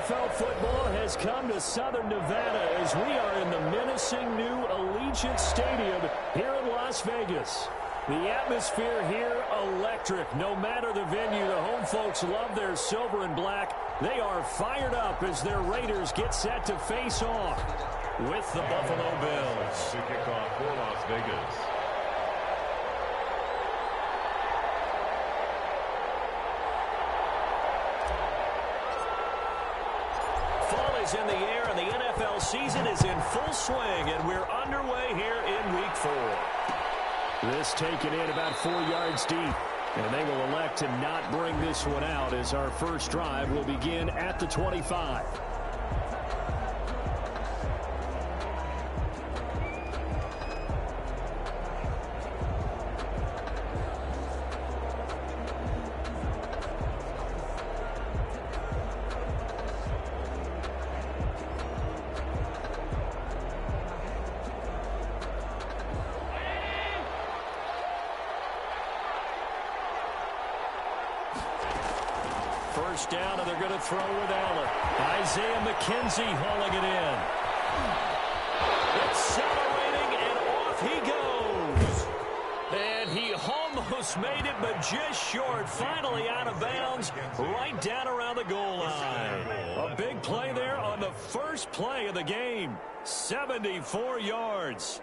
NFL football has come to Southern Nevada as we are in the menacing new Allegiant Stadium here in Las Vegas. The atmosphere here, electric. No matter the venue, the home folks love their silver and black. They are fired up as their Raiders get set to face off with the Buffalo Bills. To kick off for Las Vegas. In the air, and the NFL season is in full swing, and we're underway here in Week 4. This taken in about 4 yards deep, and they will elect to not bring this one out as our first drive will begin at the 25. First down, and they're going to throw with Allen. Isaiah McKenzie hauling it in. Accelerating, and off he goes. And he almost made it, but just short. Finally out of bounds, right down around the goal line. A big play there on the first play of the game. 74 yards.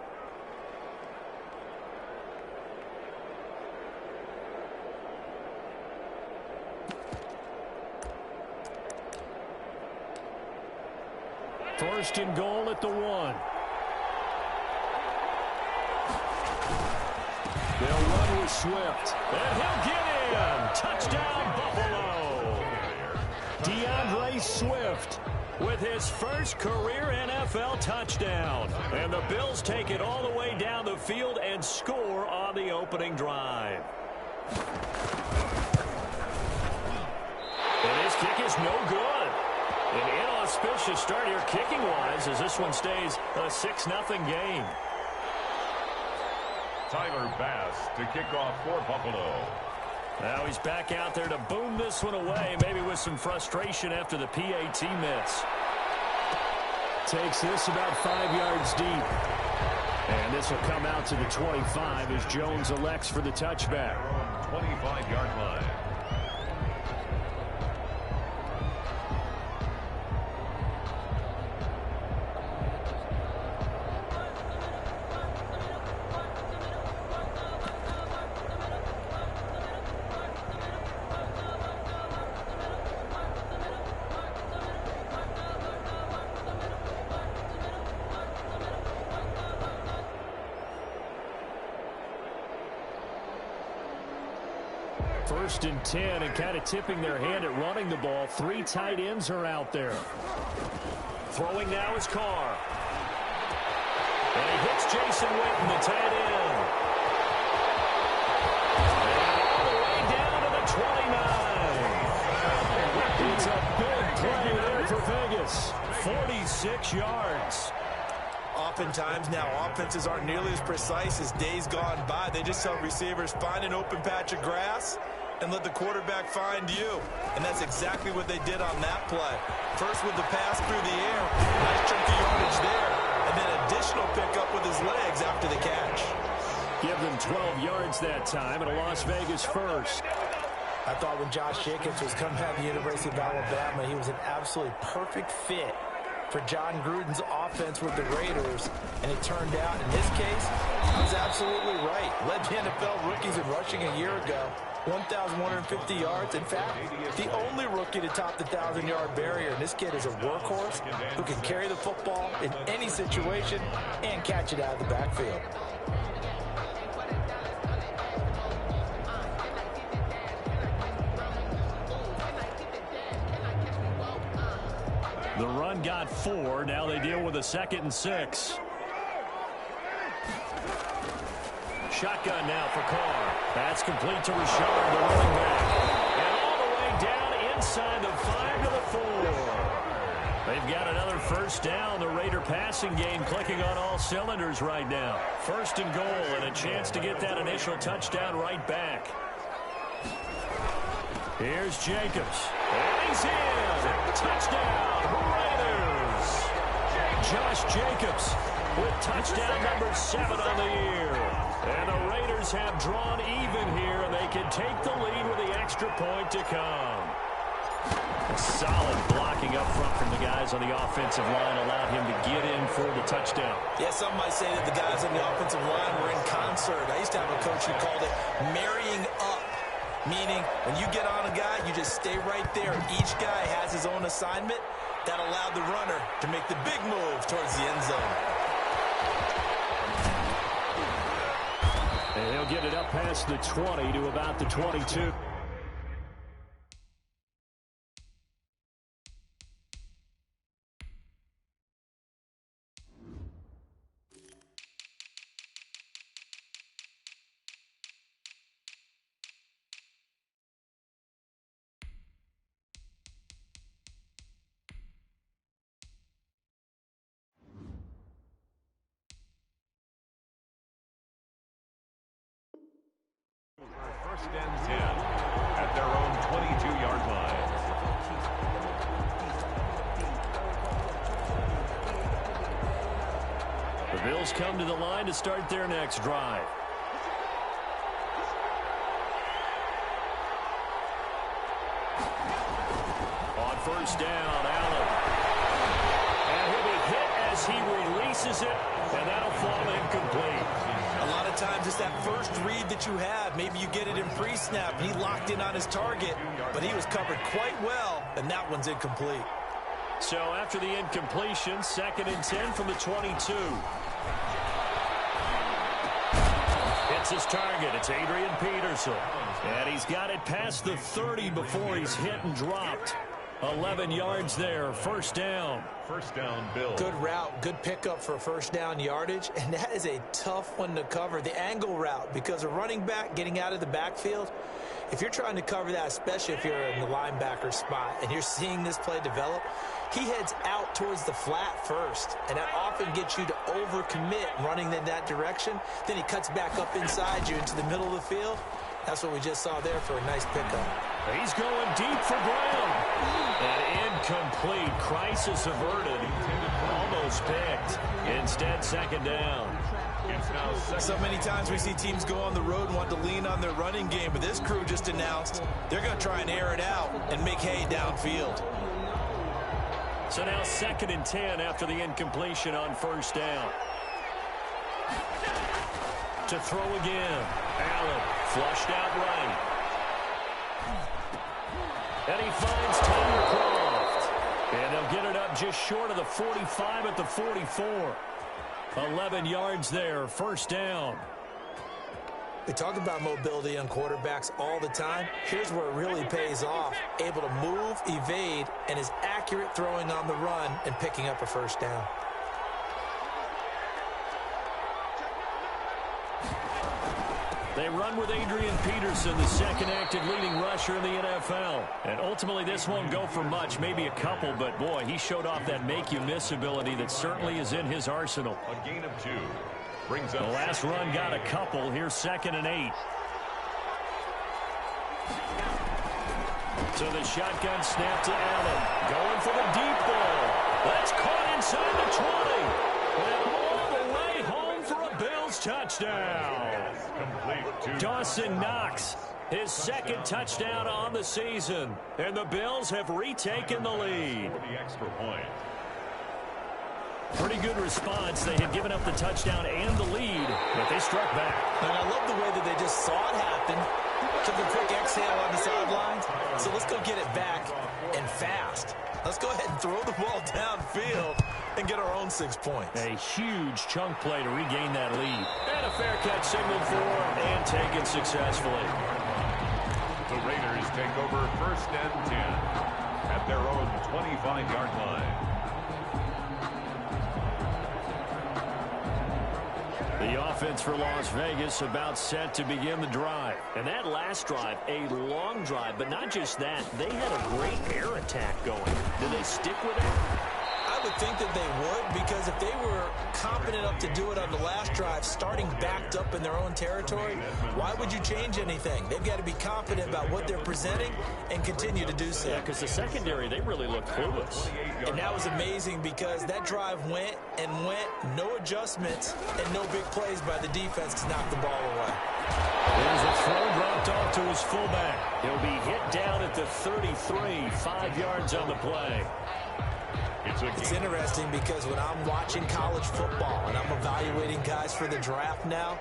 First and goal at the 1. They'll run with Swift. And he'll get in. Touchdown, Buffalo. DeAndre Swift with his first career NFL touchdown. And the Bills take it all the way down the field and score on the opening drive. And his kick is no good. An inauspicious start here kicking-wise as this one stays a 6-0 game. Tyler Bass to kick off for Buffalo. Now he's back out there to boom this one away, maybe with some frustration after the PAT miss. Takes this about 5 yards deep. And this will come out to the 25 as Jones elects for the touchback. 25-yard line. First and 10, and kind of tipping their hand at running the ball. 3 tight ends are out there. Throwing now is Carr. And he hits Jason Witten, the tight end. And all the way down to the 29. It's a big play there for Vegas. 46 yards. Oftentimes now offenses aren't nearly as precise as days gone by. They just tell receivers, find an open patch of grass and let the quarterback find you. And that's exactly what they did on that play. First with the pass through the air, nice chunk of yardage there, and then additional pickup with his legs after the catch. Give them 12 yards that time, and a Las Vegas first. I thought when Josh Jacobs was coming out of the University of Alabama, he was an absolutely perfect fit for John Gruden's offense with the Raiders, and it turned out, in this case, he was absolutely right. Led the NFL rookies in rushing a year ago, 1,150 yards. In fact, the only rookie to top the 1,000-yard barrier. And this kid is a workhorse who can carry the football in any situation and catch it out of the backfield. The run got 4. Now they deal with a 2nd and 6. Shotgun now for Carr. That's complete to Rashard, the running back. And all the way down inside the 5 to the 4. They've got another first down. The Raider passing game clicking on all cylinders right now. First and goal, and a chance to get that initial touchdown right back. Here's Jacobs. And he's in. Touchdown, Raiders. Josh Jacobs with touchdown number 7 on the year. And the Raiders have drawn even here, and they can take the lead with the extra point to come. A solid blocking up front from the guys on the offensive line allowed him to get in for the touchdown. Yeah, some might say that the guys on the offensive line were in concert. I used to have a coach who called it marrying up, meaning when you get on a guy, you just stay right there. Each guy has his own assignment. That allowed the runner to make the big move towards the end zone. And he'll get it up past the 20 to about the 22. First and 10 at their own 22-yard line. The Bills come to the line to start their next drive. On first down, Allen. And he'll be hit as he releases it, and that'll fall incomplete. A lot of times it's that first read that you have. Maybe you get it in pre-snap, and he locked in on his target, but he was covered quite well, and that one's incomplete. So after the incompletion, 2nd and 10 from the 22. It's his target. It's Adrian Peterson. And he's got it past the 30 before he's hit and dropped. 11 yards there, first down. First down, Bill. Good route, good pickup for first down yardage, and that is a tough one to cover, the angle route, because a running back getting out of the backfield, if you're trying to cover that, especially if you're in the linebacker spot and you're seeing this play develop, he heads out towards the flat first, and that often gets you to overcommit running in that direction. Then he cuts back up inside you into the middle of the field. That's what we just saw there for a nice pickup. He's going deep for Brown. And incomplete. Crisis averted. Almost picked. Instead, 2nd down. It's now second. So many times we see teams go on the road and want to lean on their running game, but this crew just announced they're going to try and air it out and make hay downfield. So now 2nd and 10 after the incompletion on first down. To throw again. Allen flushed out right. And he finds Tyler Croft. And they'll get it up just short of the 45 at the 44. 11 yards there, first down. We talk about mobility on quarterbacks all the time. Here's where it really pays off. Able to move, evade, and is accurate throwing on the run and picking up a first down. They run with Adrian Peterson, the 2nd active leading rusher in the NFL. And ultimately, this won't go for much, maybe a couple, but boy, he showed off that make-you-miss ability that certainly is in his arsenal. A gain of 2. Brings up The last run got a couple. Here's 2nd and 8. So the shotgun snap to Allen. Going for the deep ball. That's caught inside the 20. And all the way home for a Bills touchdown. complete. Dawson Knox, his 2nd touchdown on the season. And the Bills have retaken the lead. For the extra point. Pretty good response. They had given up the touchdown and the lead, but they struck back. And I love the way that they just saw it happen. Took a quick exhale on the sidelines. So let's go get it back and fast. Let's go ahead and throw the ball downfield and get our own 6 points. A huge chunk play to regain that lead. And a fair catch signaled for and taken successfully. The Raiders take over 1st and 10 at their own 25-yard line. The offense for Las Vegas about set to begin the drive. And that last drive, a long drive, but not just that. They had a great air attack going. Did they stick with it? I would think that they would, because if they were confident up enough to do it on the last drive, starting backed up in their own territory. Why would you change anything? They've got to be confident about what they're presenting and continue to do so. Yeah, because the secondary, they really looked clueless. And that was amazing because that drive went and went, no adjustments, and no big plays by the defense to knock the ball away. There's a throw dropped off to his fullback. He'll be hit down at the 33, 5 yards on the play. It's interesting because when I'm watching college football and I'm evaluating guys for the draft now,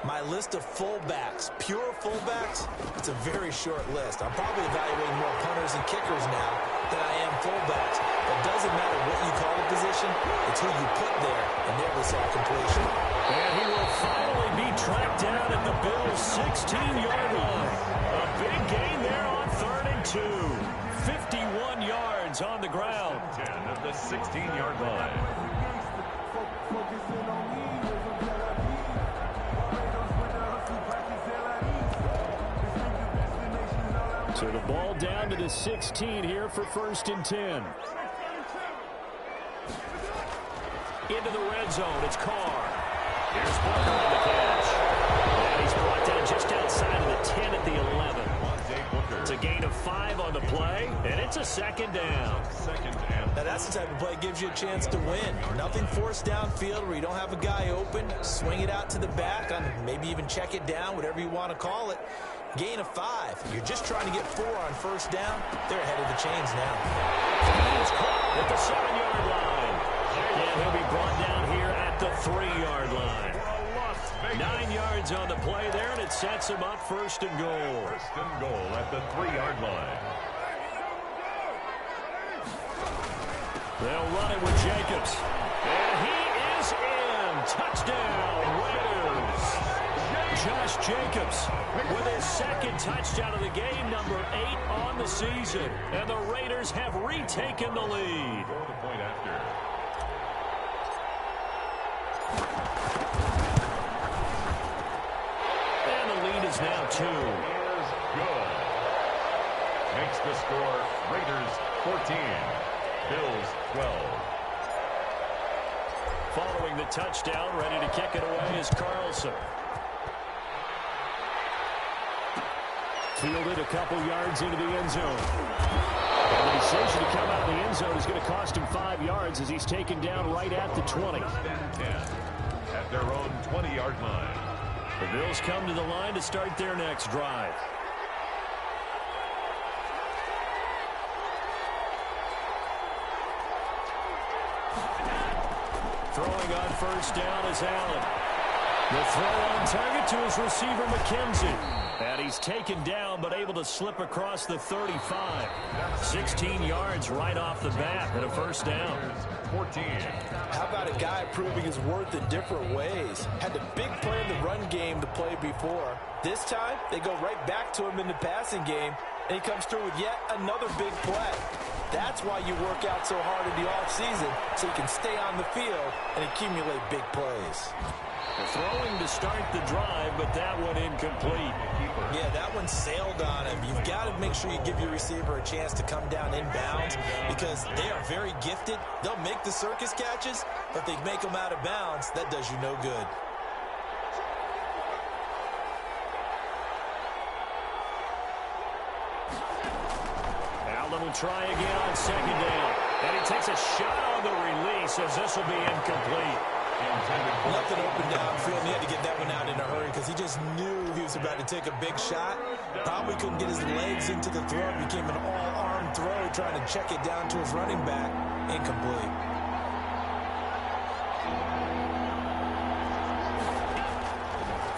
my list of fullbacks, pure fullbacks, it's a very short list. I'm probably evaluating more punters and kickers now than I am fullbacks. But it doesn't matter what you call the position, it's who you put there, and there we saw completion. And he will finally be tracked down at the Bills' 16-yard line. A big gain there on 3rd and 2. 51 yards on the ground. 10 at the 16-yard line. So the ball down to the 16 here for 1st and 10. Into the red zone, it's Carr. Here's Booker on the catch. And he's brought down just outside of the 10 at the 11. It's a gain of 5 on the play, and it's a 2nd down. Now that's the type of play that gives you a chance to win. Nothing forced downfield where you don't have a guy open. Swing it out to the back, and maybe even check it down, whatever you want to call it. Gain of 5. You're just trying to get 4 on 1st down. They're ahead of the chains now. He's caught at the 7-yard line. And he'll be brought down here at the 3-yard line. 9 yards on the play there, and it sets him up 1st and goal. 1st and goal at the 3-yard line. They'll run it with Jacobs. And he is in. Touchdown, Raiders. Josh Jacobs with his 2nd touchdown of the game, number 8 on the season. And the Raiders have retaken the lead. The point after. And the lead is now 2. Is good. Makes the score Raiders 14. Bills 12. Following the touchdown, ready to kick it away is Carlson. Fielded a couple yards into the end zone. And the decision to come out of the end zone is going to cost him 5 yards as he's taken down right at the 20. 10 at their own 20-yard line. The Bills come to the line to start their next drive. Throwing on 1st down is Allen. The throw on target to his receiver, McKenzie. And he's taken down, but able to slip across the 35. 16 yards right off the bat and a 1st down. 14. How about a guy proving his worth in different ways? Had the big play in the run game to play before. This time, they go right back to him in the passing game, and he comes through with yet another big play. That's why you work out so hard in the offseason, so you can stay on the field and accumulate big plays. Throwing to start the drive, but that one incomplete. Yeah, that one sailed on him. You've got to make sure you give your receiver a chance to come down inbounds because they are very gifted. They'll make the circus catches, but if they make them out of bounds, that does you no good. Allen will try again on 2nd down. And he takes a shot on the release as this will be incomplete. Nothing open downfield. He had to get that one out in a hurry because he just knew he was about to take a big shot. Probably couldn't get his legs into the throw. It became an all-arm throw trying to check it down to his running back. Incomplete.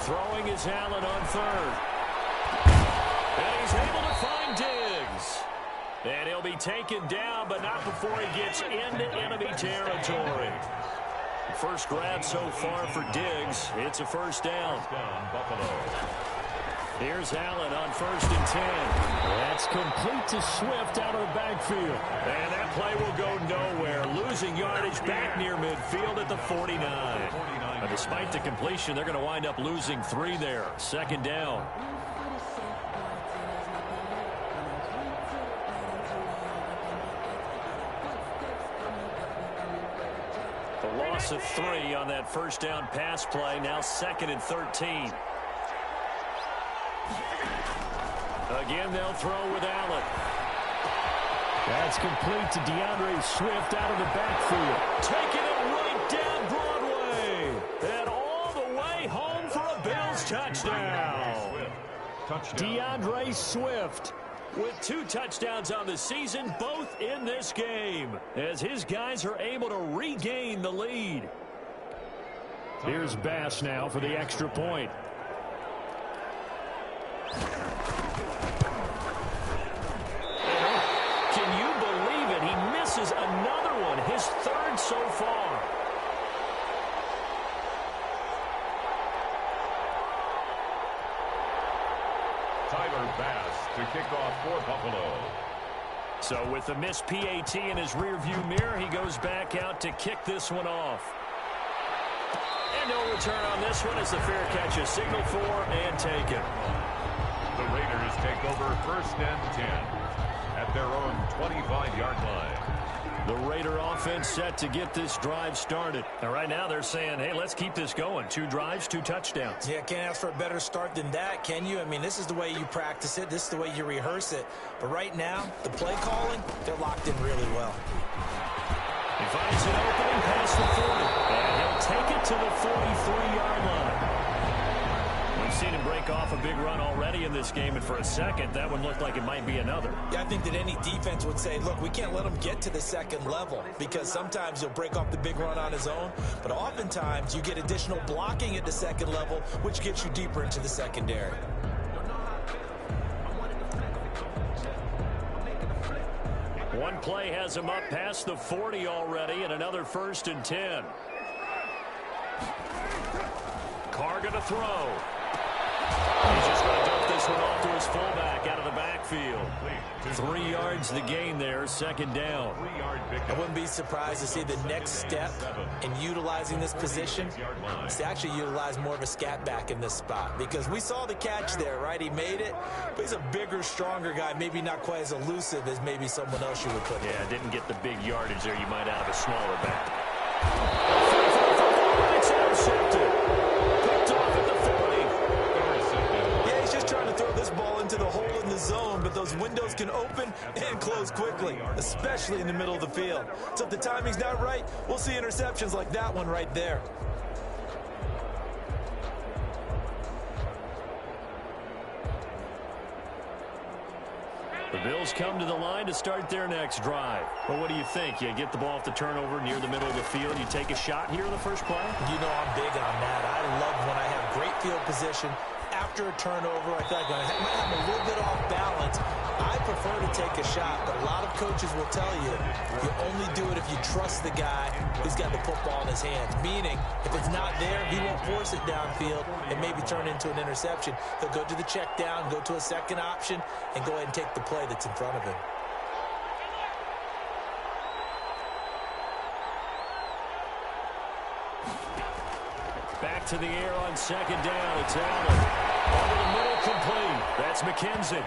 Throwing is Allen on 3rd. And he's able to find Diggs. And he'll be taken down, but not before he gets into enemy territory. First grab so far for Diggs. It's a 1st down. Buffalo. Here's Allen on 1st and 10. That's complete to Swift out of the backfield. And that play will go nowhere. Losing yardage back near midfield at the 49. And despite the completion, they're going to wind up losing 3 there. 2nd down. The loss of 3 on that first down pass play. Now 2nd and 13. Again, they'll throw with Allen. That's complete to DeAndre Swift out of the backfield. Taking it right down Broadway. And all the way home for a Bills touchdown. DeAndre Swift with 2 touchdowns on the season, both in this game, as his guys are able to regain the lead. Here's Bass now for the extra point. Can you believe it? He misses another one, his 3rd so far. Tyler Bass to kick off for Buffalo. So with the missed PAT in his rearview mirror, he goes back out to kick this one off. And no return on this one as the fair catch is signaled for and taken. The Raiders take over 1st and 10 at their own 25-yard line. The Raider offense set to get this drive started. And right now they're saying, hey, let's keep this going. 2 drives, 2 touchdowns. Yeah, can't ask for a better start than that, can you? I mean, this is the way you practice it. This is the way you rehearse it. But right now, the play calling, they're locked in really well. He finds an opening past the 40. And he'll take it to the 43-yard line. We've seen him break off a big run already in this game, and for a second, that one looked like it might be another. Yeah, I think that any defense would say, look, we can't let him get to the 2nd level, because sometimes he'll break off the big run on his own, but oftentimes you get additional blocking at the 2nd level, which gets you deeper into the secondary. One play has him up past the 40 already, and another 1st and 10. Carr going to throw. He's just going to dump this one off to his fullback out of the backfield. 3 yards the gain there, 2nd down. I wouldn't be surprised to see the next step in utilizing this position is to actually utilize more of a scat back in this spot, because we saw the catch there, right? He made it, but he's a bigger, stronger guy, maybe not quite as elusive as maybe someone else you would put there. Yeah, didn't get the big yardage there you might out of a smaller back. It's intercepted. Picked off at the 40. Yeah, he's just trying to throw this ball into the hole in the zone, but those windows can open and close quickly, especially in the middle of the field. So if the timing's not right, we'll see interceptions like that one right there. The Bills come to the line to start their next drive. Well, what do you think? You get the ball off the turnover near the middle of the field. You take a shot here in the first play? You know I'm big on that. I love when I have great field position. After a turnover, I feel like I might have a little bit off balance. I prefer to take a shot, but a lot of coaches will tell you, you only do it if you trust the guy who's got the football in his hands. Meaning, if it's not there, he won't force it downfield and maybe turn into an interception. He'll go to the check down, go to a second option, and go ahead and take the play that's in front of him. Back to the air on 2nd down. It's Allen. Over the middle, complete. That's McKenzie.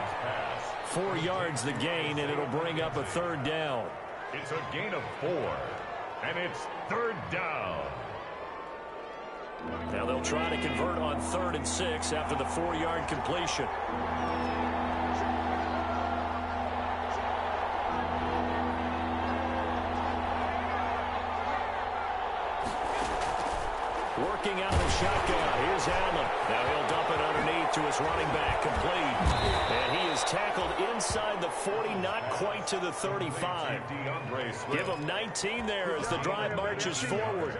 4 yards the gain, and it'll bring up a 3rd down. It's a gain of 4, and it's 3rd down. Now they'll try to convert on 3rd and 6 after the 4-yard completion. Working out of the shotgun. Here's Allen. Now he'll dump it underneath to his running back. Complete. And he is tackled inside the 40, not quite to the 35. Give him 19 there as the drive marches forward.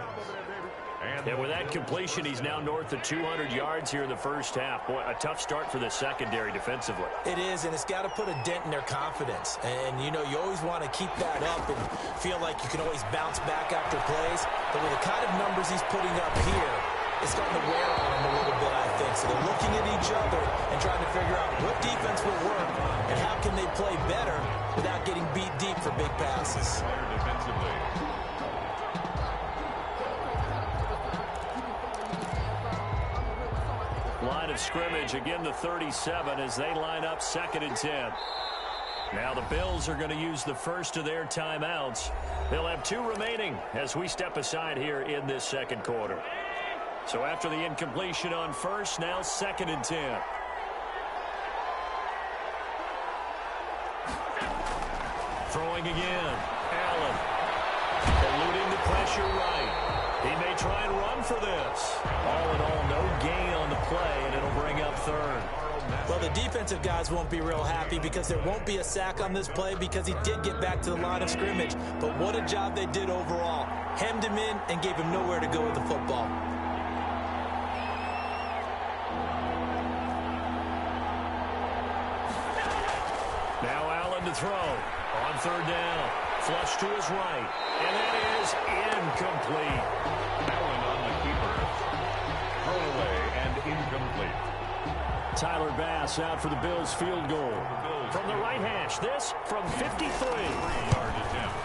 And with that completion, he's now north of 200 yards here in the first half. Boy, a tough start for the secondary defensively. It is, and it's got to put a dent in their confidence. And, you know, you always want to keep that up and feel like you can always bounce back after plays. But with the kind of numbers he's putting up here, it's starting to wear on them a little bit, I think. So they're looking at each other and trying to figure out what defense will work and how can they play better without getting beat deep for big passes. Defensively. Line of scrimmage, again the 37 as they line up 2nd and 10. Now the Bills are going to use the first of their timeouts. They'll have 2 remaining as we step aside here in this second quarter. So after the incompletion on first, now 2nd and 10. Throwing again. Allen. Eluding the pressure right. He may try and run for this. All in all, no gain on the play, and it'll bring up 3rd. Well, the defensive guys won't be real happy because there won't be a sack on this play because he did get back to the line of scrimmage. But what a job they did overall. Hemmed him in and gave him nowhere to go with the football. Now Allen to throw. On 3rd down. Flush to his right. And that is incomplete. Allen on the keeper. Throw away and incomplete. Tyler Bass out for the Bills field goal. From the right hash, this from 53. 3-yard attempt.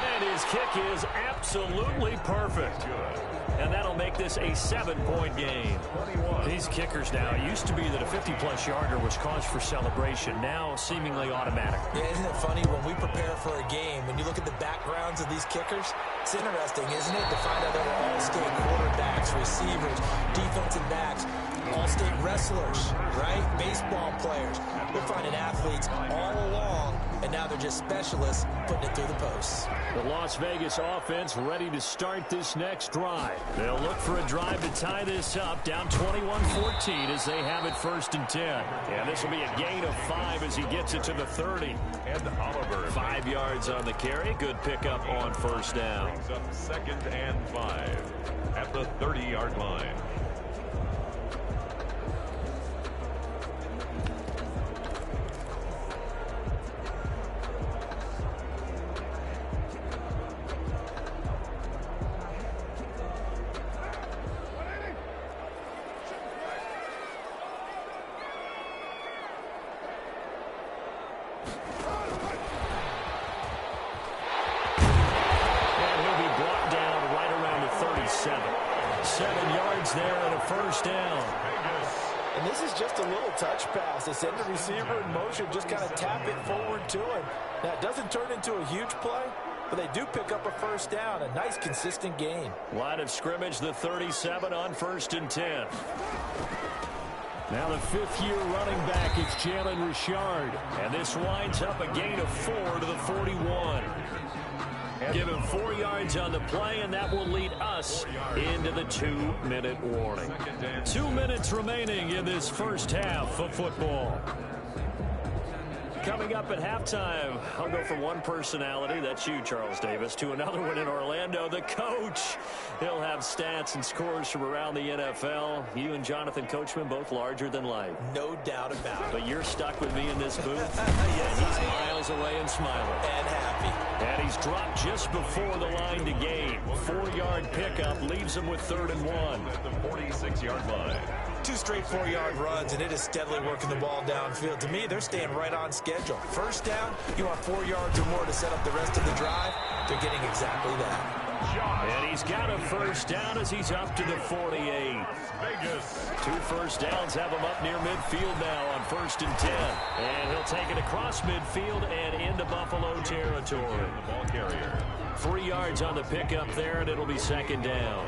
And his kick is absolutely perfect. Good. And that'll make this a 7-point game. 21. These kickers now, it used to be that a 50-plus yarder was cause for celebration. Now seemingly automatic. Yeah, isn't it funny when we prepare for a game, when you look at the backgrounds of these kickers, it's interesting, isn't it, to find out they were all-state quarterbacks, receivers, defensive backs, all-state wrestlers, right? Baseball players. We're finding athletes all along, and now they're just specialists putting it through the posts. The Las Vegas offense ready to start this next drive. They'll look for a drive to tie this up, down 21-14 as they have it 1st and 10. And this will be a gain of 5 as he gets it to the 30. And Oliver. 5 yards on the carry. Good pickup on 1st down. Brings up 2nd and 5 at the 30-yard line. Send the receiver in motion, just kind of tap it forward to him. Now, it doesn't turn into a huge play, but they do pick up a 1st down. A nice, consistent gain. Line of scrimmage, the 37 on 1st and 10. Now the 5th-year running back is Jalen Richard. And this winds up a gain of 4 to the 41. Give him 4 yards on the play, and that will lead us into the 2-minute warning. 2 minutes remaining in this first half of football. Coming up at halftime, I'll go from one personality, that's you, Charles Davis, to another one in Orlando, the coach. He'll have stats and scores from around the NFL. You and Jonathan Coachman, both larger than life. No doubt about it. But you're stuck with me in this booth. Yes, and he's miles away and smiling. And happy. And he's dropped just before the line to gain. 4-yard pickup leaves him with 3rd and 1. At the 46-yard line. 2 straight 4-yard runs, and it is steadily working the ball downfield. To me, they're staying right on schedule. 1st down, you want 4 yards or more to set up the rest of the drive. They're getting exactly that. And he's got a 1st down as he's up to the 48. Vegas. 2 first downs have him up near midfield now on 1st and 10. And he'll take it across midfield and into Buffalo territory. The ball carrier. 3 yards on the pickup there, and it'll be 2nd down.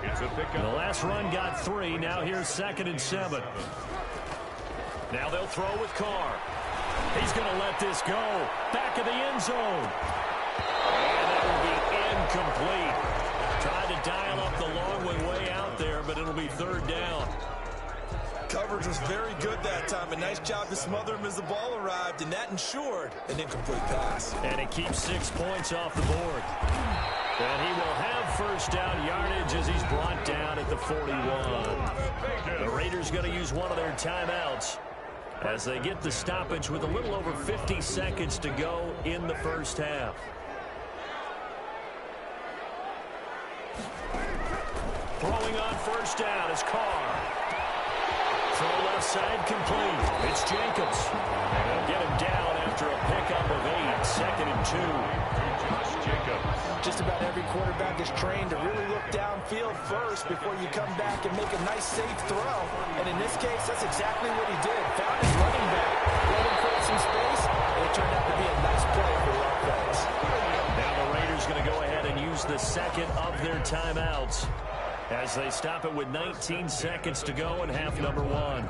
It's a pickup. The last run got 3. Now here's 2nd and 7. Now they'll throw with Carr. He's going to let this go. Back of the end zone. And that will be incomplete. Tried to dial up the long way out there, but it'll be 3rd down. Coverage was very good that time. A nice job to smother him as the ball arrived, and that ensured an incomplete pass. And it keeps 6 points off the board. And he will have 1st down yardage as he's brought down at the 41. The Raiders going to use one of their timeouts as they get the stoppage with a little over 50 seconds to go in the first half. Throwing on 1st down is Carr. Throw left side complete. It's Jacobs. And they'll get him down after a pickup of 8. 2nd and 2. Josh Jacobs. Just about every quarterback is trained to really look downfield first before you come back and make a nice, safe throw. And in this case, that's exactly what he did. Found his running back, let him create some space, ahead and use the second of their timeouts as they stop it with 19 seconds to go in half number one.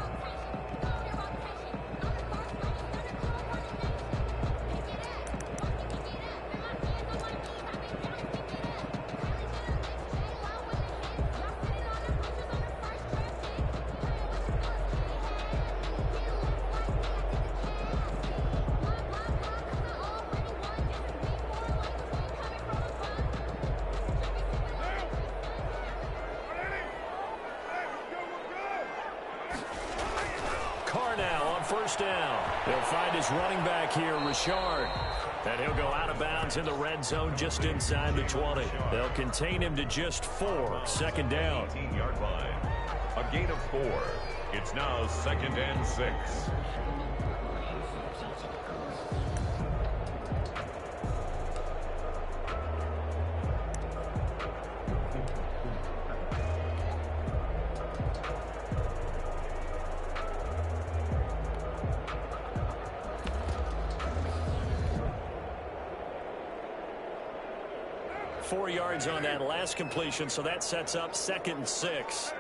First down. They'll find his running back here, Richard. And he'll go out of bounds in the red zone just inside the 20. They'll contain him to just 4. Second down. 18-yard line. A gain of 4. It's now 2nd and 6. Yards on that last completion, so that sets up 2nd and 6.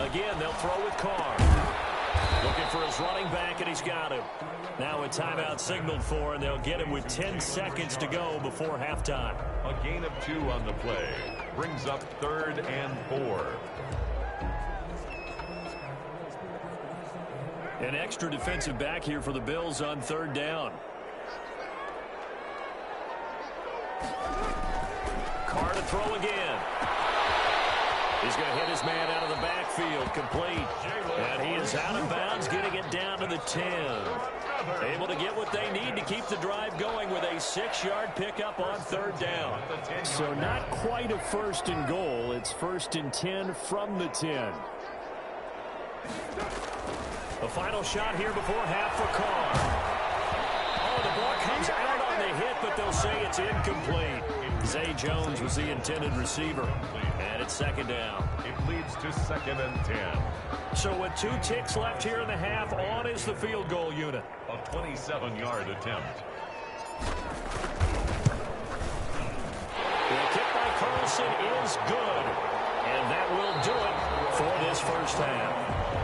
Again, they'll throw with Carr. Looking for his running back, and he's got him. Now a timeout signaled for, and they'll get him with 10 seconds to go before halftime. A gain of 2 on the play. Brings up 3rd and 4. An extra defensive back here for the Bills on 3rd down. Carr to throw again. He's going to hit his man out of the backfield, complete. And he is out of bounds, getting it down to the 10. Able to get what they need to keep the drive going with a 6-yard pickup on 3rd down. So not quite a 1st and goal. It's 1st and 10 from the 10. The final shot here before half for Carr. Oh, the ball comes out on the hit, but they'll say it's incomplete. Zay Jones was the intended receiver. And it's 2nd down. It leads to 2nd and 10. So with 2 ticks left here in the half, on is the field goal unit. A 27-yard attempt. The kick by Carlson is good. And that will do it for this first half.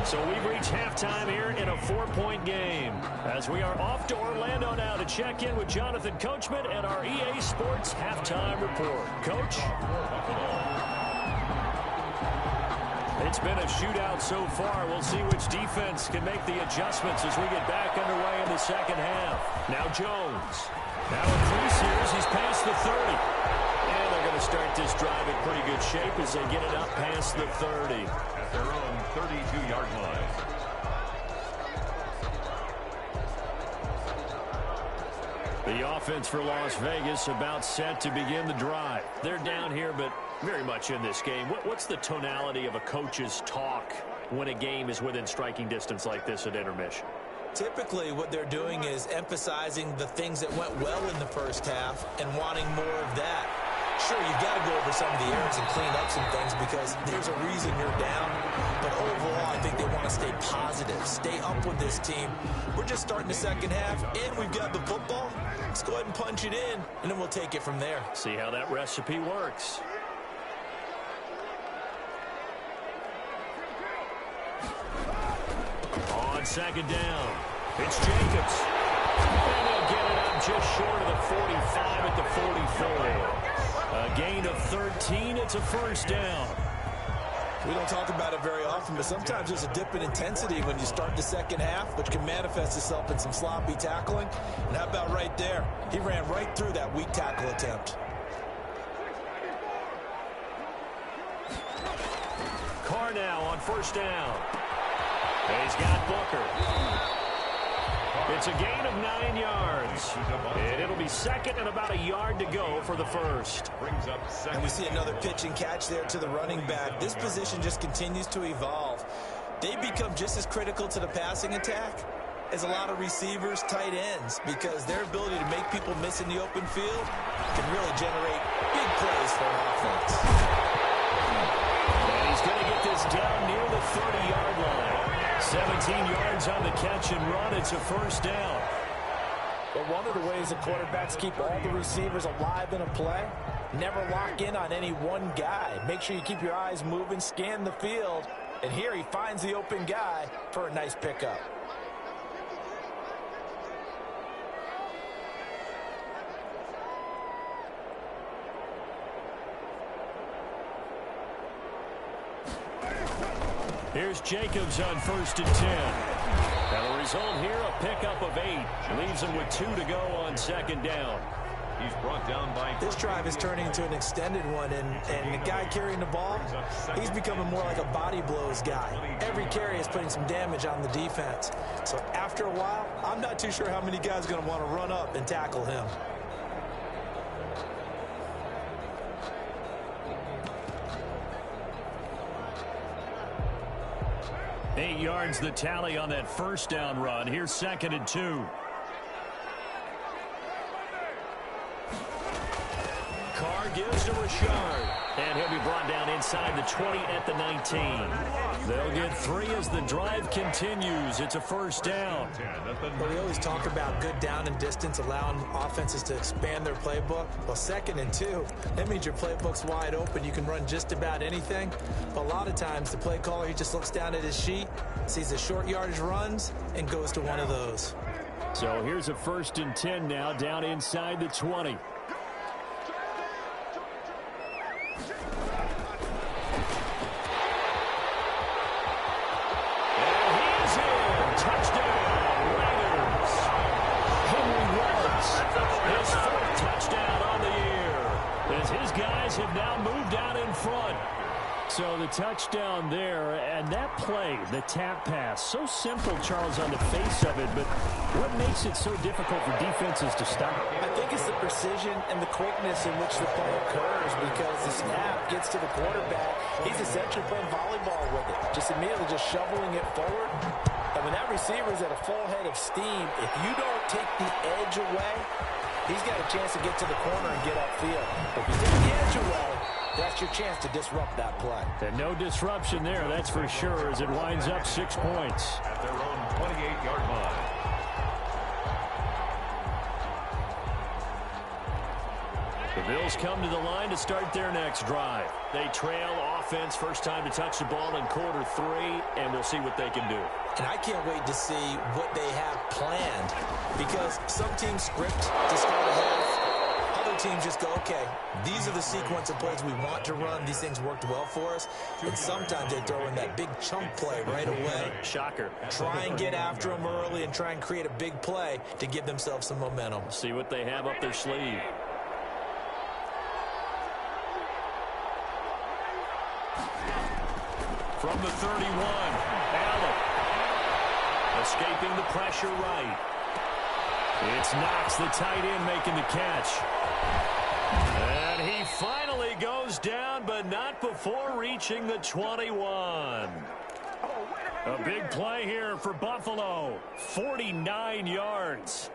So we've reached halftime here in a 4-point game as we are off to Orlando now to check in with Jonathan Coachman and our EA Sports halftime report. Coach? It's been a shootout so far. We'll see which defense can make the adjustments as we get back underway in the second half. Now Jones. Now in 3 series, he's past the 30. And they're going to start this drive in pretty good shape as they get it up past the 30. At their own 32-yard line. The offense for Las Vegas about set to begin the drive. They're down here, but very much in this game. What's the tonality of a coach's talk when a game is within striking distance like this at intermission? Typically, what they're doing is emphasizing the things that went well in the first half and wanting more of that. Sure, you've got to go over some of the errors and clean up some things because there's a reason you're down. But overall, I think they want to stay positive, stay up with this team. We're just starting the second half, and we've got the football. Let's go ahead and punch it in, and then we'll take it from there. See how that recipe works. On 2nd down, it's Jacobs. And they'll get it up just short of the 45 at the 44. A gain of 13. It's a first down. We don't talk about it very often, but sometimes there's a dip in intensity when you start the second half, which can manifest itself in some sloppy tackling. And how about right there? He ran right through that weak tackle attempt. Carr now on first down. And he's got Booker. It's a gain of 9 yards. And it'll be 2nd and about a yard to go for the first. Brings up 2nd. And we see another pitch and catch there to the running back. This position just continues to evolve. They become just as critical to the passing attack as a lot of receivers, tight ends, because their ability to make people miss in the open field can really generate big plays for an offense. And he's going to get this down near the 30-yard line. 17 yards on the catch and run. It's a first down. But one of the ways the quarterbacks keep all the receivers alive in a play, never lock in on any one guy. Make sure you keep your eyes moving, scan the field, and here he finds the open guy for a nice pickup. Here's Jacobs on 1st and 10. And the result here, a pickup of 8. Leaves him with 2 to go on 2nd down. He's brought down by... This drive is turning into an extended one, and the guy carrying the ball, he's becoming more like a body blows guy. Every carry is putting some damage on the defense. So after a while, I'm not too sure how many guys are going to want to run up and tackle him. 8 yards the tally on that 1st down run. Here's 2nd and 2. Carr gives to Richard. And he'll be brought down inside the 20 at the 19. They'll get 3 as the drive continues. It's a 1st down. Well, we always talk about good down and distance, allowing offenses to expand their playbook. Well, 2nd and 2, that means your playbook's wide open. You can run just about anything. But a lot of times, the play caller, he just looks down at his sheet, sees the short yardage runs, and goes to one of those. So here's a 1st and 10 now, down inside the 20. Have now moved out in front. So the touchdown there, and that play, the tap pass, so simple, Charles, on the face of it, but what makes it so difficult for defenses to stop? I think it's the precision and the quickness in which the play occurs, because the snap gets to the quarterback. He's essentially playing volleyball with it, just immediately just shoveling it forward. And when that receiver's at a full head of steam, if you don't take the edge away, he's got a chance to get to the corner and get upfield. If you take the edge away, that's your chance to disrupt that play. And no disruption there, that's for sure, as it winds up 6 points. At their own 28-yard line. The Bills come to the line to start their next drive. They trail offense, first time to touch the ball in quarter 3, and we'll see what they can do. And I can't wait to see what they have planned, because some teams script to start a half. Other teams just go, okay, these are the sequence of plays we want to run. These things worked well for us. And sometimes they throw in that big chunk play right away. Shocker. Try and get after them early and try and create a big play to give themselves some momentum. See what they have up their sleeve. From the 31, Allen. Escaping the pressure right. It's Knox, the tight end, making the catch. And he finally goes down, but not before reaching the 21. A big play here for Buffalo. 49 yards.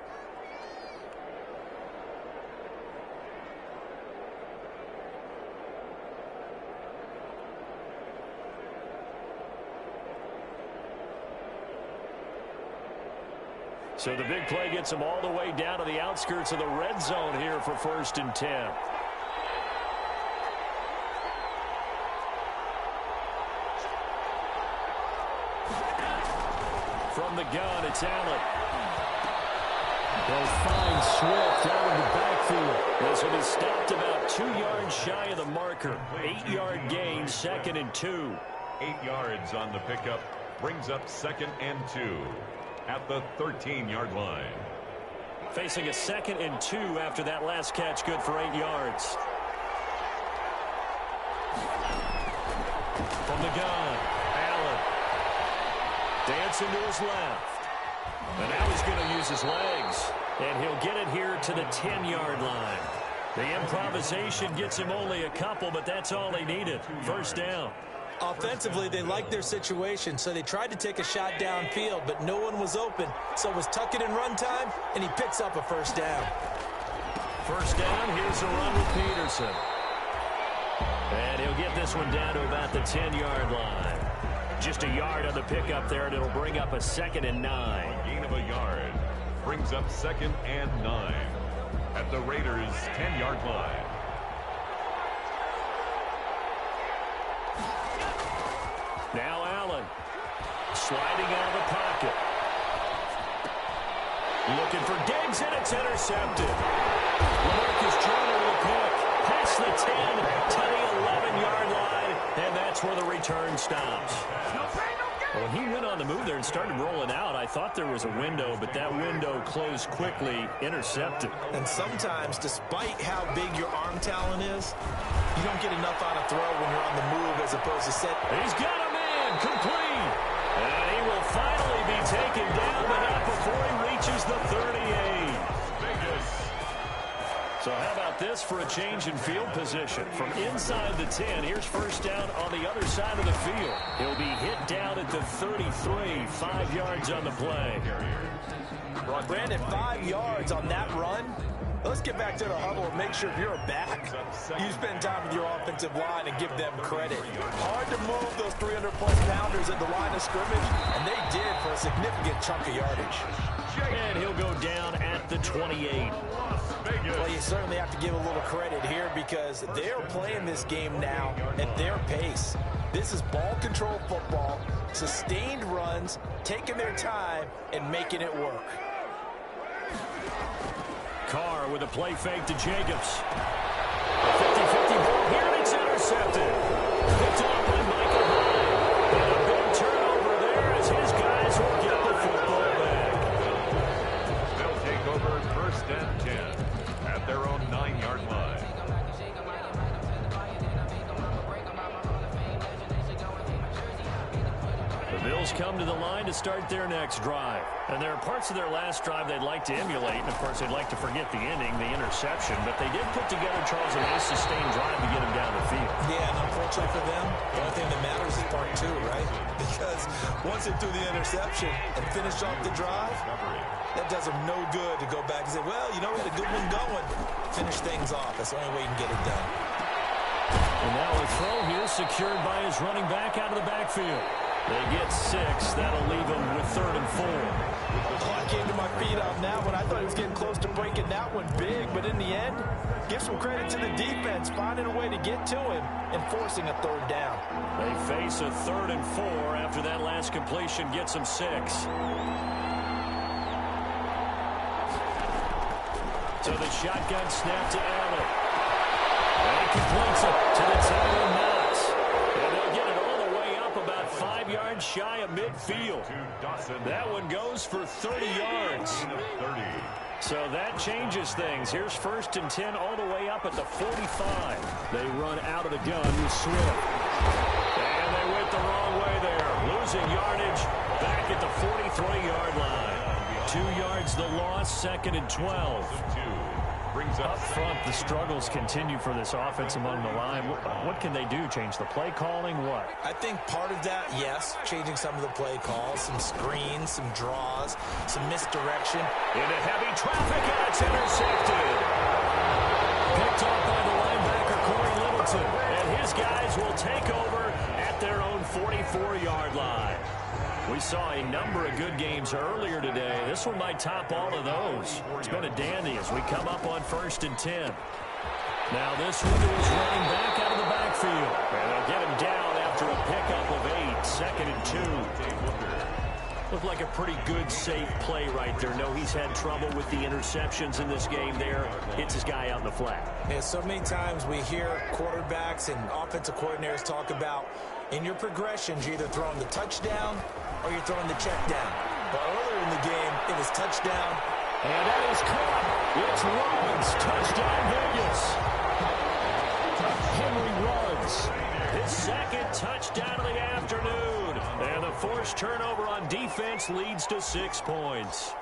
So the big play gets him all the way down to the outskirts of the red zone here for 1st and 10. From the gun, it's Allen. They'll find Swift out of the backfield. This one is stopped about 2 yards shy of the marker. 8-yard gain, 2nd and 2. 8 yards on the pickup brings up 2nd and 2. At the 13-yard line. Facing a 2nd and 2 after that last catch, good for 8 yards. From the gun, Allen. Dancing to his left. And now he's going to use his legs. And he'll get it here to the 10-yard line. The improvisation gets him only a couple, but that's all he needed. 1st down. Offensively, they liked their situation, so they tried to take a shot downfield, but no one was open. So it was tuck it in run time, and he picks up a 1st down. 1st down, here's a run with Peterson. And he'll get this one down to about the 10-yard line. Just a yard on the pickup there, and it'll bring up a 2nd and 9. Gain of a yard. Brings up 2nd and 9 at the Raiders' 10-yard line. Now Allen sliding out of the pocket. Looking for Diggs, and it's intercepted. LaMarcus Joyner with a pick. Past the 10 to the 11-yard line, and that's where the return stops. Well, when he went on the move there and started rolling out, I thought there was a window, but that window closed quickly, intercepted. And sometimes, despite how big your arm talent is, you don't get enough on a throw when you're on the move as opposed to set. He's got a man, complete. And he will finally be taken down, but not before he reaches the 38. So how about this for a change in field position? From inside the 10, here's first down on the other side of the field. He'll be hit down at the 33, 5 yards on the play. Well, Brandon, 5 yards on that run. Let's get back to the huddle and make sure if you're back, you spend time with your offensive line and give them credit. Hard to move those 300-plus pounders at the line of scrimmage, and they did for a significant chunk of yardage. And he'll go down at the 28. Well, you certainly have to give a little credit here because they're playing this game now at their pace. This is ball control football, sustained runs, taking their time, and making it work. Carr with a play fake to Jacobs. 50-50 ball here, and it's intercepted. Picked off by Michael Hyde. And a big turnover there as his guys will get the football back. They'll take over 1st and 10 at their own 9-yard line. The Bills come to the line to start their next drive. And there are parts of their last drive they'd like to emulate. And, of course, they'd like to forget the ending, the interception. But they did put together, Charles, a nice sustained drive to get him down the field. Yeah, and unfortunately for them, the only thing that matters is part 2, right? Because once they threw the interception and finished off the drive, that does them no good to go back and say, well, you know, we had a good one going. Finish things off. That's the only way you can get it done. And now a throw here secured by his running back out of the backfield. They get 6. That'll leave them with 3rd and 4. Oh, I came to my feet on that one. I thought he was getting close to breaking that one big, but in the end, give some credit to the defense, finding a way to get to him and forcing a 3rd down. They face a 3rd and 4 after that last completion gets them 6. So the shotgun snap to Allen. And he completes it to the tight end Knox. And they'll get it all the way up about 5 yards shy of midfield. That one goes for 30 yards. So that changes things. Here's 1st and 10 all the way up at the 45. They run out of the gun with Swift. And they went the wrong way there. Losing yardage back at the 43-yard line. 2 yards the loss, 2nd and 12. Up front, the struggles continue for this offense among the line. What can they do? Change the play calling? What? I think part of that, yes, changing some of the play calls, some screens, some draws, some misdirection. Into heavy traffic, and it's intercepted. Picked off by the linebacker, Corey Littleton. And his guys will take over at their own 44-yard line. We saw a number of good games earlier today. This one might top all of those. It's been a dandy as we come up on 1st and 10. Now this one is running back out of the backfield. And they'll get him down after a pickup of 8, 2nd and 2. Looked like a pretty good, safe play right there. No, he's had trouble with the interceptions in this game there. Hits his guy out in the flat. Yeah, so many times we hear quarterbacks and offensive coordinators talk about in your progressions, you're either throwing the touchdown or you're throwing the check down. But earlier in the game, it was touchdown. And that is caught. It's Ruggs. Touchdown, Vegas. Henry Ruggs. His 2nd touchdown of the afternoon. And the forced turnover on defense leads to 6 points.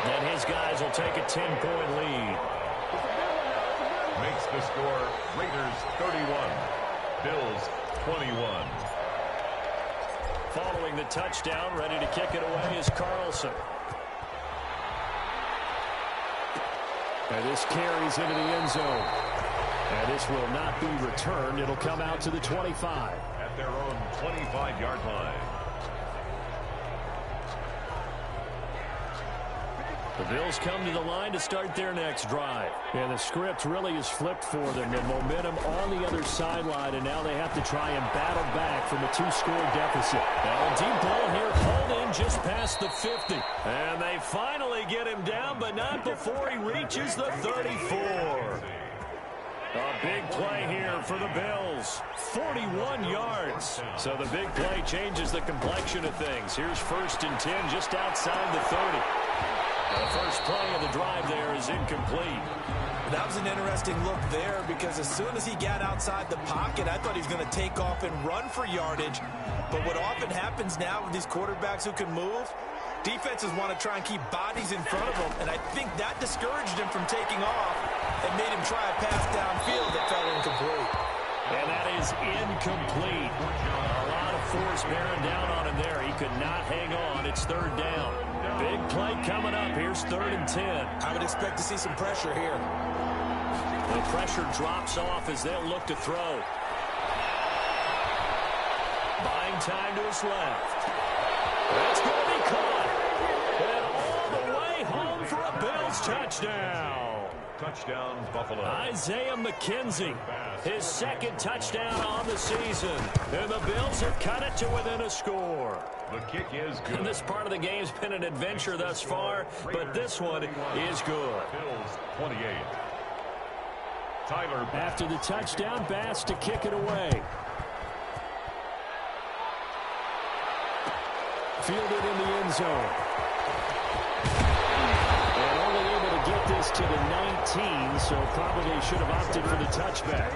And his guys will take a 10-point lead. Makes the score Raiders 31, Bills 21. Following the touchdown, ready to kick it away is Carlson. And this carries into the end zone. And this will not be returned. It'll come out to the 25. At their own 25-yard line. The Bills come to the line to start their next drive. And the script really is flipped for them. The momentum on the other sideline, and now they have to try and battle back from a 2-score deficit. Now a deep ball here, pulled in just past the 50. And they finally get him down, but not before he reaches the 34. A big play here for the Bills. 41 yards. So the big play changes the complexion of things. Here's 1st and 10 just outside the 30. The first play of the drive there is incomplete. That was an interesting look there because as soon as he got outside the pocket, I thought he was going to take off and run for yardage. But what often happens now with these quarterbacks who can move, defenses want to try and keep bodies in front of them, and I think that discouraged him from taking off and made him try a pass downfield that fell incomplete. And that is incomplete. A lot of force bearing down on him there. He could not hang on. It's 3rd down. Big play coming up. Here's 3rd and 10. I would expect to see some pressure here. The pressure drops off as they'll look to throw. Buying time to his left. That's going to be caught. And all the way home for a Bills touchdown. Touchdown, Buffalo. Isaiah McKenzie, his 2nd touchdown on the season. And the Bills have cut it to within a score. The kick is good. And this part of the game's been an adventure thus far, but this one is good. Bills 28. Tyler after the touchdown, Bass to kick it away. Fielded in the end zone. And only able to get this to the 19, so probably should have opted for the touchback.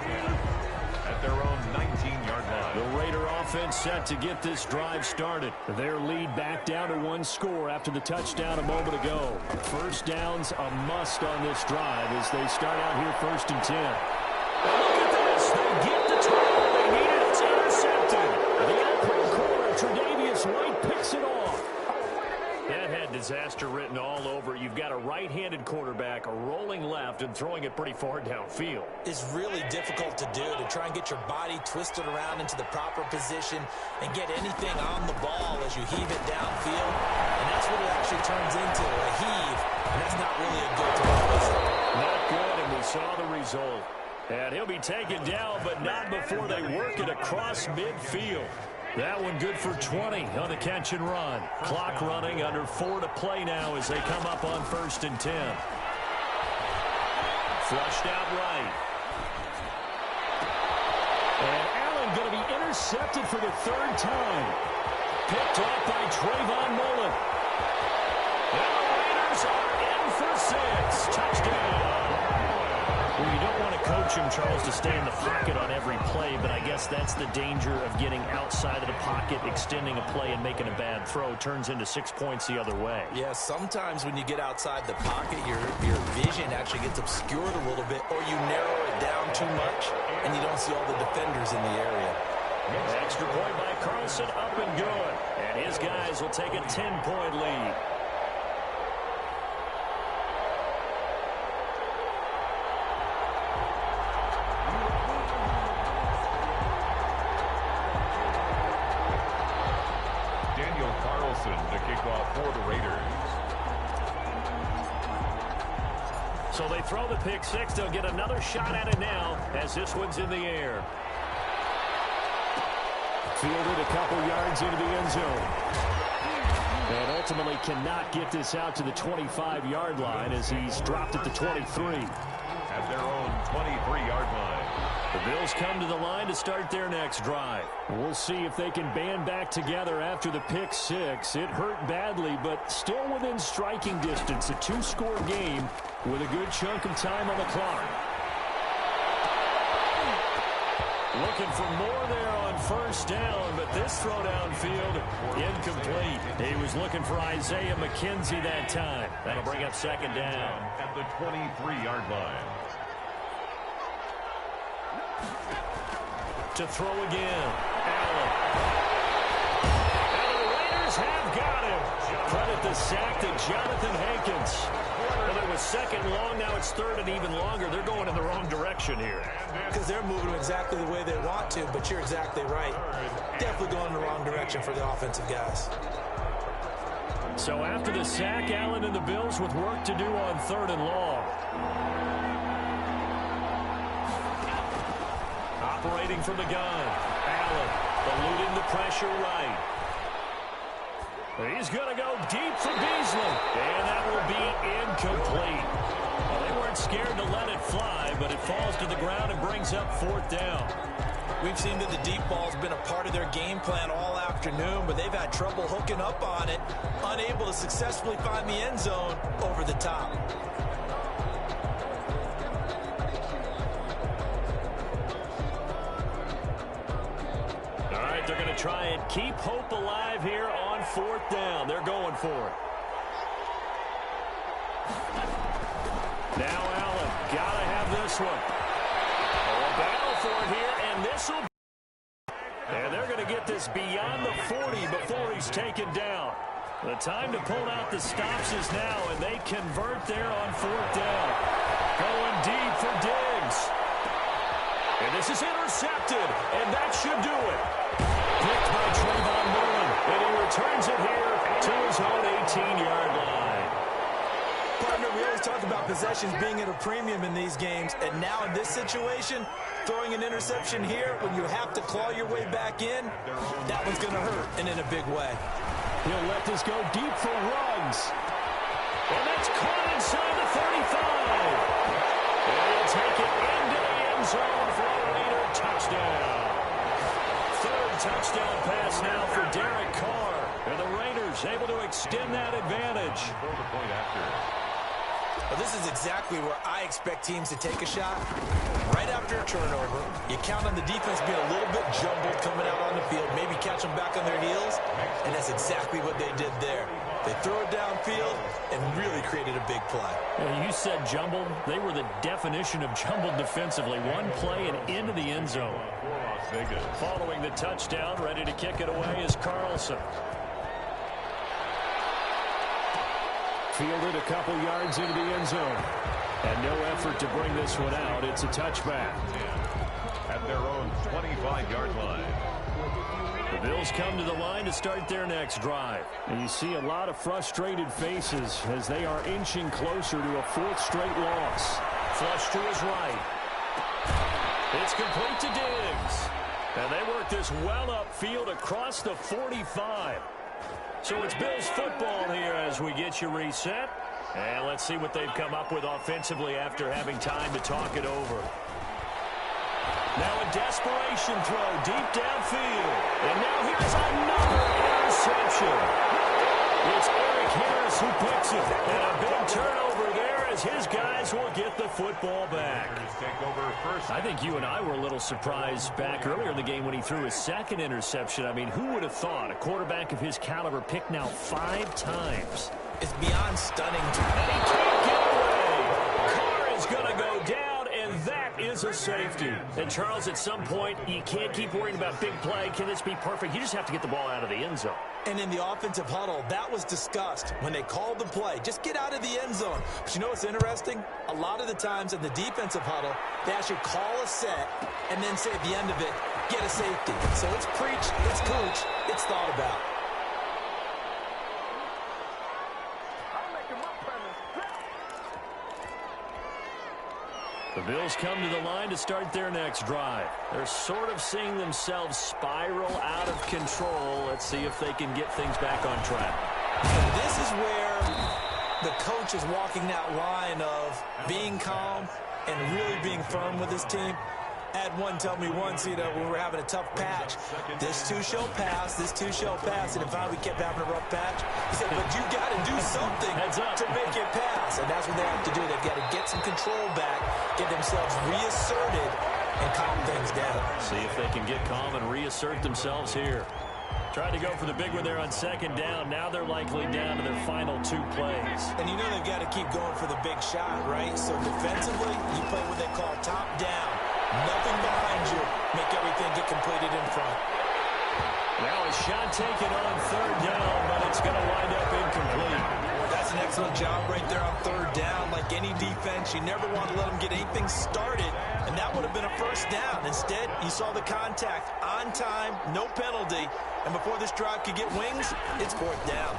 At their own 19-yard line. The Raider offense set to get this drive started. Their lead back down to 1 score after the touchdown a moment ago. First down's a must on this drive as they start out here 1st and 10. And look at this. They get the turnover they needed. It's intercepted. The output corner, Tre'Davious White picks it off. That had disaster written all over. You've got a right-handed quarterback, a rolling left, and throwing it pretty far downfield. It's really difficult to do, to try and get your body twisted around into the proper position and get anything on the ball as you heave it downfield. And that's what it actually turns into, a heave. And that's not really a good throw, is it? Not good, and we saw the result. And he'll be taken down, but not before they work it across midfield. That one good for 20 on the catch and run. Clock running, under 4 to play now as they come up on 1st and 10. Flushed out right. And Allen going to be intercepted for the 3rd time. Picked off by Trayvon Mullen. And the Raiders are in for 6. Touchdown. Well, you don't want to coach him, Charles, to stay in the pocket on every play, but I guess that's the danger of getting outside of the pocket, extending a play, and making a bad throw. Turns into 6 points the other way. Yeah, sometimes when you get outside the pocket, your vision actually gets obscured a little bit, or you narrow it down too much, and you don't see all the defenders in the area. Extra point by Carlson, up and good. And his guys will take a 10-point lead. The kickoff for the Raiders. So they throw the pick 6. They'll get another shot at it now as this one's in the air. Fielded a couple yards into the end zone. And ultimately cannot get this out to the 25-yard line as he's dropped at the 23. At their own 23-yard line. The Bills come to the line to start their next drive. We'll see if they can band back together after the pick 6. It hurt badly, but still within striking distance. A 2-score game with a good chunk of time on the clock. Looking for more there on 1st down, but this throw downfield incomplete. He was looking for Isaiah McKenzie that time. That'll bring up 2nd down. At the 23-yard line. To throw again. Allen. And the Raiders have got him. Credit the sack to Jonathan Hankins. Well, it was 2nd long. Now it's 3rd and even longer. They're going in the wrong direction here. Because they're moving exactly the way they want to, but you're exactly right. Definitely going in the wrong direction for the offensive guys. So after the sack, Allen and the Bills with work to do on 3rd and long. Operating from the gun. Allen eluding the pressure right. He's going to go deep for Beasley. And that will be incomplete. Well, they weren't scared to let it fly, but it falls to the ground and brings up 4th down. We've seen that the deep ball's been a part of their game plan all afternoon, but they've had trouble hooking up on it, unable to successfully find the end zone over the top. All right, they're going to try and keep hope alive here on 4th down. They're going for it. Now Allen, got to have this one. A battle for it here, and this will... And they're going to get this beyond the 40 before he's taken down. The time to pull out the stops is now, and they convert there on 4th down. Going deep for Diggs. And this is intercepted, and that should do it. Picked by Trayvon Mullen, and he returns it here to his own 18-yard line. Partner, we always talk about possessions being at a premium in these games, and now in this situation, throwing an interception here when you have to claw your way back in, that one's going to hurt, and in a big way. He'll let this go deep for Ruggs. And that's caught inside the 35. And he'll take it into the end zone for a Raider touchdown. 3rd touchdown pass now for Derek Carr. And the Raiders able to extend that advantage. Well, this is exactly where I expect teams to take a shot. Right after a turnover, you count on the defense being a little bit jumbled coming out on the field, maybe catch them back on their heels, and that's exactly what they did there. They threw it downfield and really created a big play. Well, you said jumbled. They were the definition of jumbled defensively. One play and into the end zone. Following the touchdown, ready to kick it away is Carlson. Fielded a couple yards into the end zone. And no effort to bring this one out. It's a touchback. At their own 25-yard line. The Bills come to the line to start their next drive. And you see a lot of frustrated faces as they are inching closer to a 4th straight loss. Flush to his right. It's complete to Diggs. And they work this well upfield across the 45. So it's Bills football here as we get you reset. And let's see what they've come up with offensively after having time to talk it over. Now a desperation throw deep downfield. And now here's another interception. It's Eric Harris who picks it. And a big turnover there as his guys will get the football back. I think you and I were a little surprised back earlier in the game when he threw his 2nd interception. I mean, who would have thought a quarterback of his caliber picked now 5 times? It's beyond stunning to me. And he can't get away. Carr is going to go down, and that is a safety. And, Charles, at some point, you can't keep worrying about big play. Can this be perfect? You just have to get the ball out of the end zone. And in the offensive huddle, that was discussed when they called the play. Just get out of the end zone. But you know what's interesting? A lot of the times in the defensive huddle, they actually call a set and then say at the end of it, get a safety. So it's preached, it's coached, it's thought about. The Bills come to the line to start their next drive. They're sort of seeing themselves spiral out of control. Let's see if they can get things back on track. And this is where the coach is walking that line of being calm and really being firm with his team. I had one tell me once, when we were having a tough patch, this too shall pass, this too shall pass, and if we kept having a rough patch, he said, but you got to do something to make it pass, and that's what they have to do. They've got to get some control back, get themselves reasserted, and calm things down. See if they can get calm and reassert themselves here. Tried to go for the big one there on 2nd down. Now they're likely down to their final 2 plays. And you know they've got to keep going for the big shot, right? So defensively, you play what they call top down. Nothing behind you. Make everything get completed in front. Now a shot taken on 3rd down, but it's going to wind up incomplete. That's an excellent job right there on 3rd down. Like any defense, you never want to let them get anything started, and that would have been a 1st down. Instead, you saw the contact on time, no penalty, and before this drive could get wings, it's 4th down.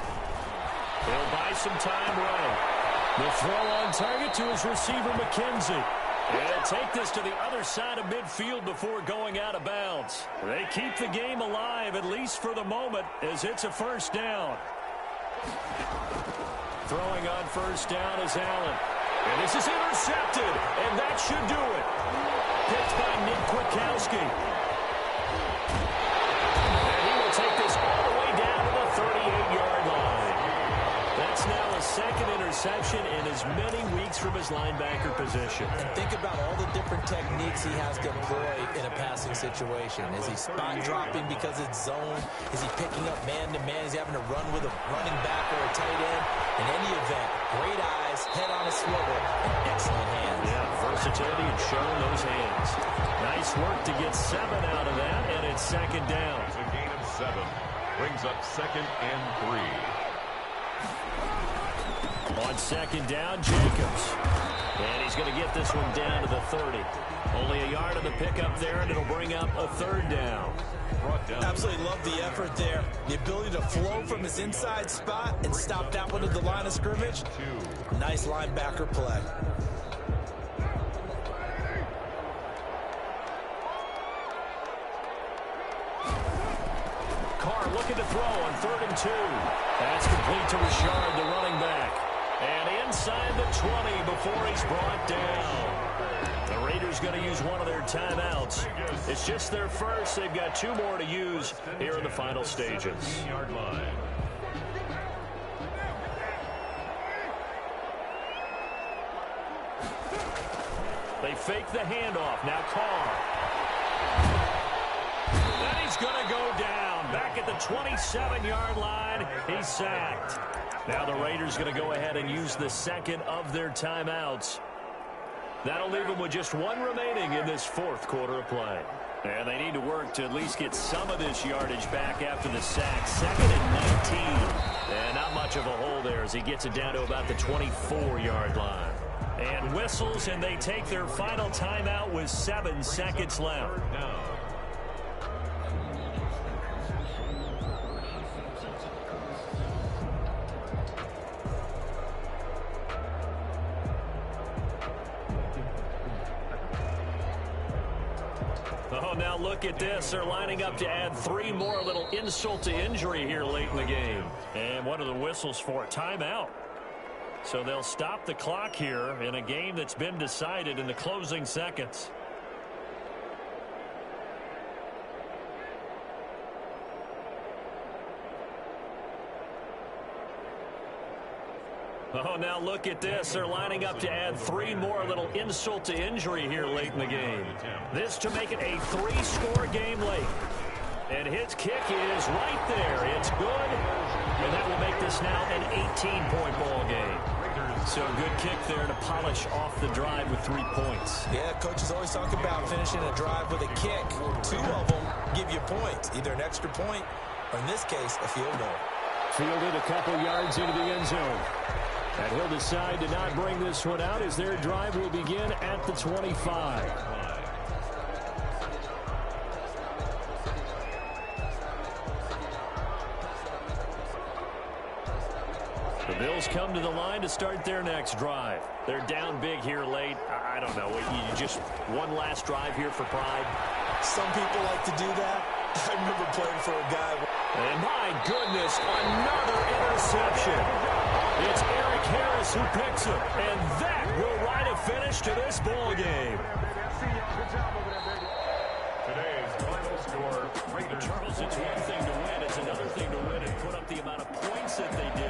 He'll buy some time running. The throw on target to his receiver, McKenzie. And take this to the other side of midfield before going out of bounds. They keep the game alive, at least for the moment, as it's a first down. Throwing on first down is Allen. And this is intercepted, and that should do it. Picked by Nick Kwiatkowski. And he will take this all the way down to the 38-yard line. That's now a second interception in as many weeks from his linebacker position. And think about all the different techniques he has to employ in a passing situation. Is he spot dropping because it's zone? Is he picking up man-to-man? Is he having to run with a running back or a tight end? In any event, great eyes, head on a swivel, and excellent hands. Yeah, versatility and showing those hands. Nice work to get 7 out of that, and it's second down. It's a gain of 7. Brings up 2nd and 3. On second down, Jacobs. And he's going to get this one down to the 30. Only a yard on the pickup there, and it'll bring up a third down. Absolutely love the effort there. The ability to flow from his inside spot and stop that one at the line of scrimmage. Nice linebacker play. Carr looking to throw on 3rd and 2. That's complete to Richard, the running back. And inside the 20 before he's brought down. The Raiders going to use one of their timeouts. It's just their first. They've got 2 more to use here in the final stages. They fake the handoff. Now Carr. And he's going to go down. Back at the 27-yard line. He's sacked. Now the Raiders going to go ahead and use the second of their timeouts. That'll leave them with just 1 remaining in this 4th quarter of play. And they need to work to at least get some of this yardage back after the sack. 2nd and 19. And not much of a hole there as he gets it down to about the 24-yard line. And whistles, and they take their final timeout with 7 seconds left. Oh, now look at this. They're lining up to add 3 more, a little insult to injury here late in the game. And what are the whistles for? Timeout. So they'll stop the clock here in a game that's been decided in the closing seconds. Oh, now look at this. They're lining up to add 3 more, a little insult to injury here late in the game. This to make it a 3-score game late. And his kick is right there. It's good. And that will make this now an 18-point ball game. So a good kick there to polish off the drive with 3 points. Yeah, coaches always talk about finishing a drive with a kick. 2 of them give you points, either an extra point or, in this case, a field goal. Fielded a couple yards into the end zone. And he'll decide to not bring this one out as their drive will begin at the 25. The Bills come to the line to start their next drive. They're down big here late. I don't know. You just one last drive here for pride. Some people like to do that. I remember playing for a guy. And my goodness, another interception. It's Eric Harris who picks it. And that will write a finish to this ball game. Today's final score, Raiders. Charles, it's one thing to win. It's another thing to win and put up the amount of points that they did.